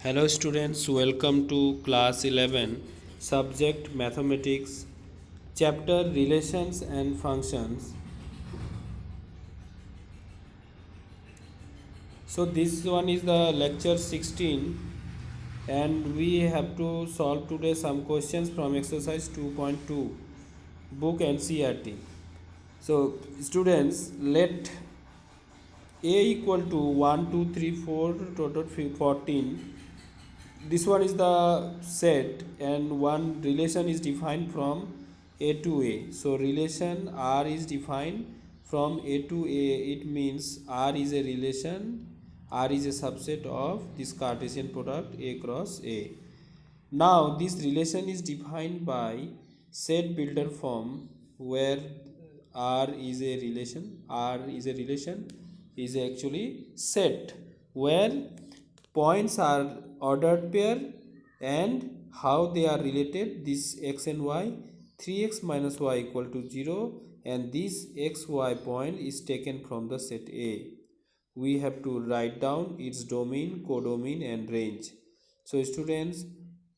Hello students, welcome to class 11, subject mathematics, chapter relations and functions. So this one is the lecture 16 and we have to solve today some questions from exercise 2.2 book NCERT. So students, let A equal to 1, 2, 3, 4, total 14. This one is the set and one relation is defined from A to A. So relation R is defined from A to A. It means R is a relation, R is a subset of this Cartesian product A cross A. Now this relation is defined by set builder form where R is actually set where points are ordered pair and how they are related, this x and y, 3x minus y equal to 0, and this xy point is taken from the set A. We have to write down its domain, codomain and range. So students,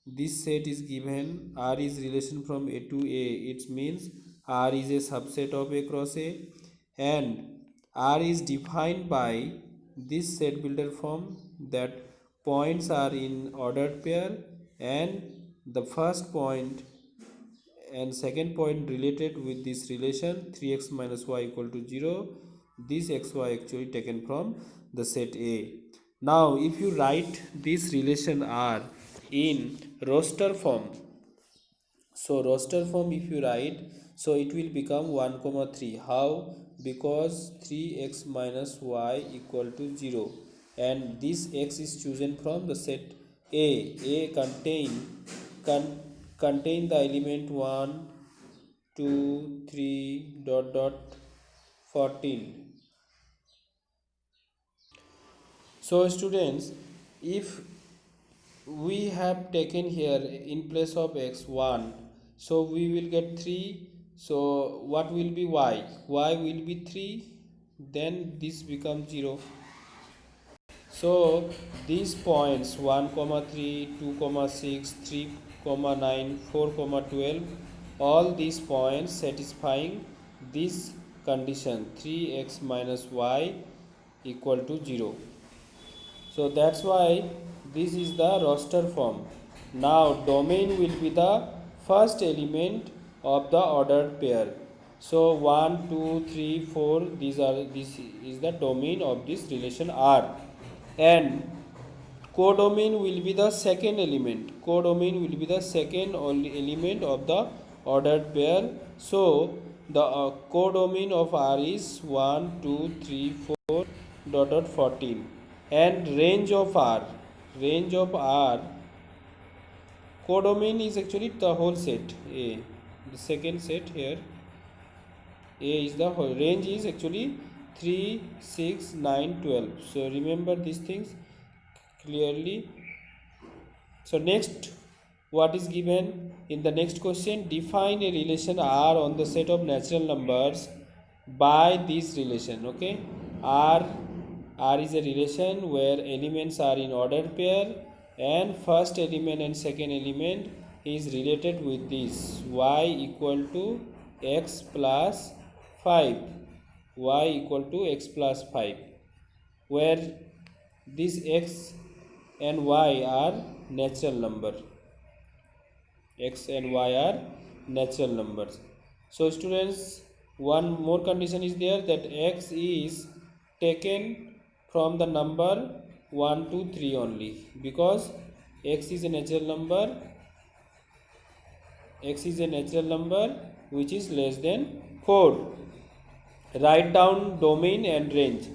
this set is given R is relation from A to A. It means R is a subset of A cross A and R is defined by this set builder form that points are in ordered pair and the first point and second point related with this relation 3x minus y equal to 0. This xy actually taken from the set A. Now if you write this relation R in roster form, so roster form if you write, so it will become 1 comma 3. How? Because 3x minus y equal to 0 and this x is chosen from the set A. A contain the element 1, 2, 3 dot dot 14. So students, if we have taken here in place of x 1, so we will get 3. So what will be y? Y will be 3, then this becomes 0. So these points 1 comma 3, 2 comma 6, 3 comma 9, 4 comma 12, all these points satisfying this condition 3x minus y equal to 0. So that's why this is the roster form. Now domain will be the first element of the ordered pair. So 1, 2, 3, 4, this is the domain of this relation R. And codomain will be the second element. Codomain will be the second only element of the ordered pair. So the codomain of R is 1, 2, 3, 4 dot 14 and range of R, codomain is actually the whole set A, the second set here A is the whole, range is actually 3, 6, 9, 12. So remember these things clearly. So next, what is given in the next question? Define a relation R on the set of natural numbers by this relation. Okay, R is a relation where elements are in ordered pair and first element and second element is related with this y equal to x plus 5, y equal to x plus 5, where this x and y are natural number, x and y are natural numbers. So students, one more condition is there that x is taken from the number 1 to 3 only, because x is a natural number, x is a natural number which is less than 4. Write down domain and range.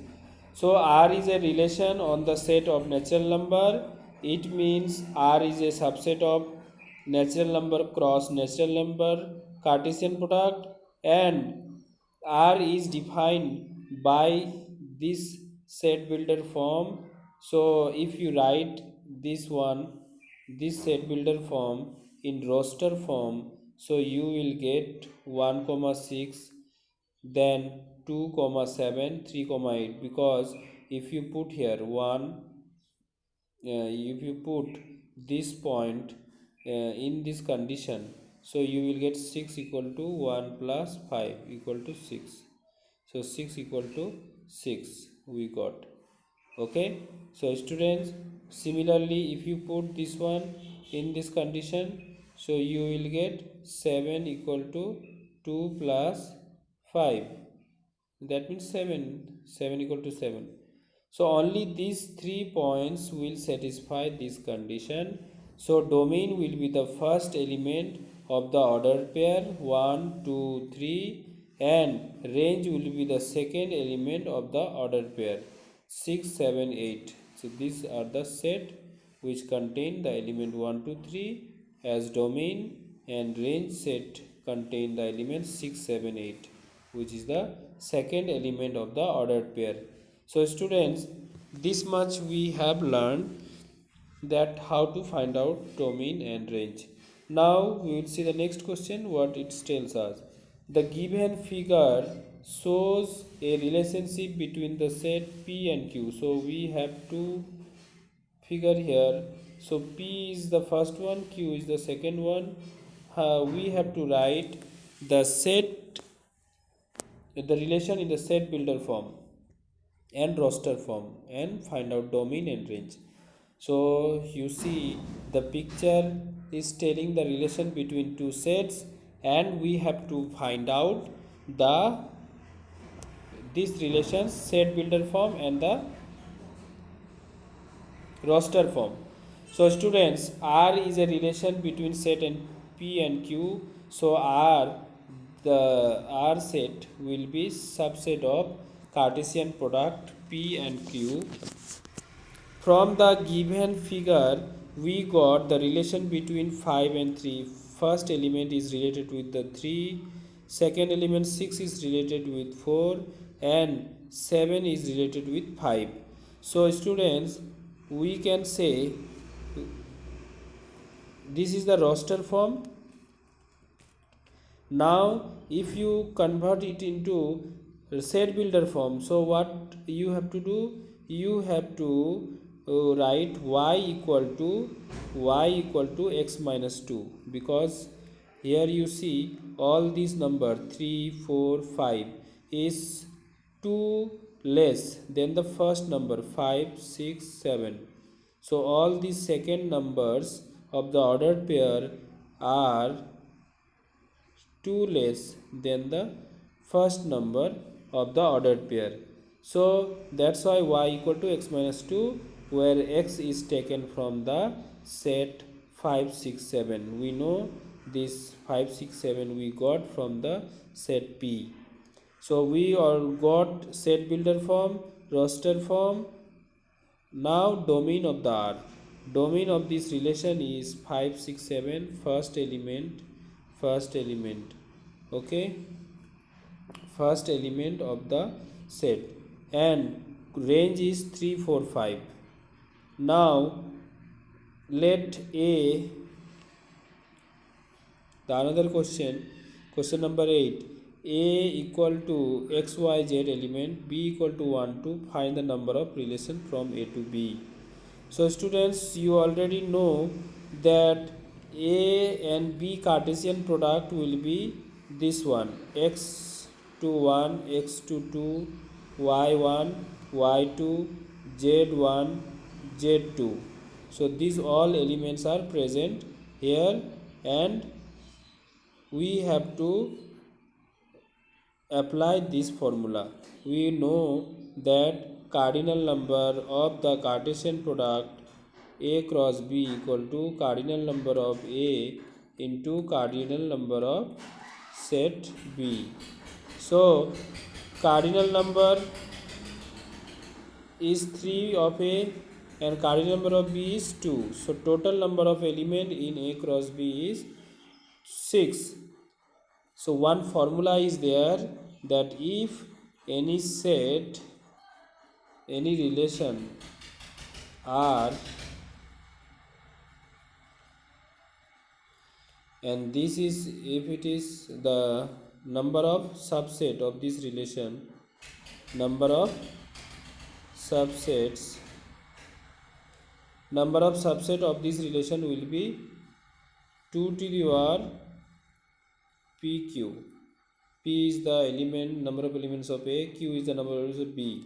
So R is a relation on the set of natural number. It means R is a subset of natural number cross natural number Cartesian product, and R is defined by this set builder form. So if you write this one, this set builder form in roster form, so you will get 1 comma 6, then 2 comma 7, 3 comma 8, because if you put here 1, if you put this point in this condition, so you will get 6 equal to 1 plus 5 equal to 6. So 6 equal to 6 we got. Okay, so students, similarly if you put this one in this condition, so you will get 7 equal to 2 plus 5, that means 7 equal to 7. So only these 3 points will satisfy this condition. So domain will be the first element of the ordered pair 1 2 3, and range will be the second element of the ordered pair 6 7 8. So these are the set which contain the element 1 2 3 as domain, and range set contain the element 6 7 8, which is the second element of the ordered pair. So students, this much we have learned, that how to find out domain and range. Now we will see the next question, what it tells us. The given figure shows a relationship between the set P and Q. So we have to figure here. So P is the first one, Q is the second one. We have to write the set, the relation in the set builder form and roster form, and find out domain and range. So you see the picture is telling the relation between two sets, and we have to find out the this relations set builder form and the roster form. So students, R is a relation between set and P and Q. So the R set will be subset of Cartesian product P and Q. From the given figure, we got the relation between 5 and 3. First element is related with the 3, second element 6 is related with 4, and 7 is related with 5. So students, we can say this is the roster form. Now if you convert it into set builder form, so what you have to do, you have to write y equal to x minus 2, because here you see all these number 3 4 5 is 2 less than the first number 5 6 7. So all these second numbers of the ordered pair are 2 less than the first number of the ordered pair. So that's why y equal to x minus 2, where x is taken from the set 5 6 7. We know this 5 6 7 we got from the set P. So we all got set builder form, roster form. Now domain of the R. Domain of this relation is 5 6 7, first element. Okay, first element of the set, and range is 3 4 5. Now let A, the another question number 8, A equal to xyz element, B equal to 1 to find the number of relation from A to B. So students, you already know that A and B Cartesian product will be this one, x to 1, x to 2, y1, y2, z1, z2. So these all elements are present here, and we have to apply this formula. We know that cardinal number of the Cartesian product A cross B equal to cardinal number of A into cardinal number of set B. So cardinal number is 3 of A and cardinal number of B is 2. So total number of element in A cross B is 6. So one formula is there, that if any set, any relation R, and this is, if it is the number of subset of this relation, number of subsets number of subset of this relation will be 2 to the power pq. P is the element, number of elements of A, Q is the number of elements of B.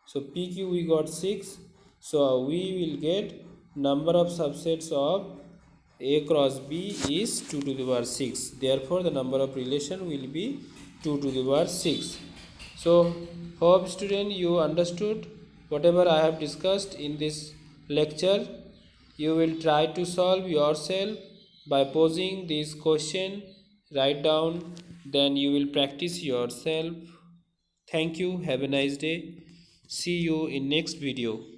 So PQ we got 6. So we will get number of subsets of A cross B is 2 to the power 6. Therefore the number of relation will be 2 to the power 6. So hope student you understood whatever I have discussed in this lecture. You will try to solve yourself by posing this question, write down, then you will practice yourself. Thank you, have a nice day. See you in next video.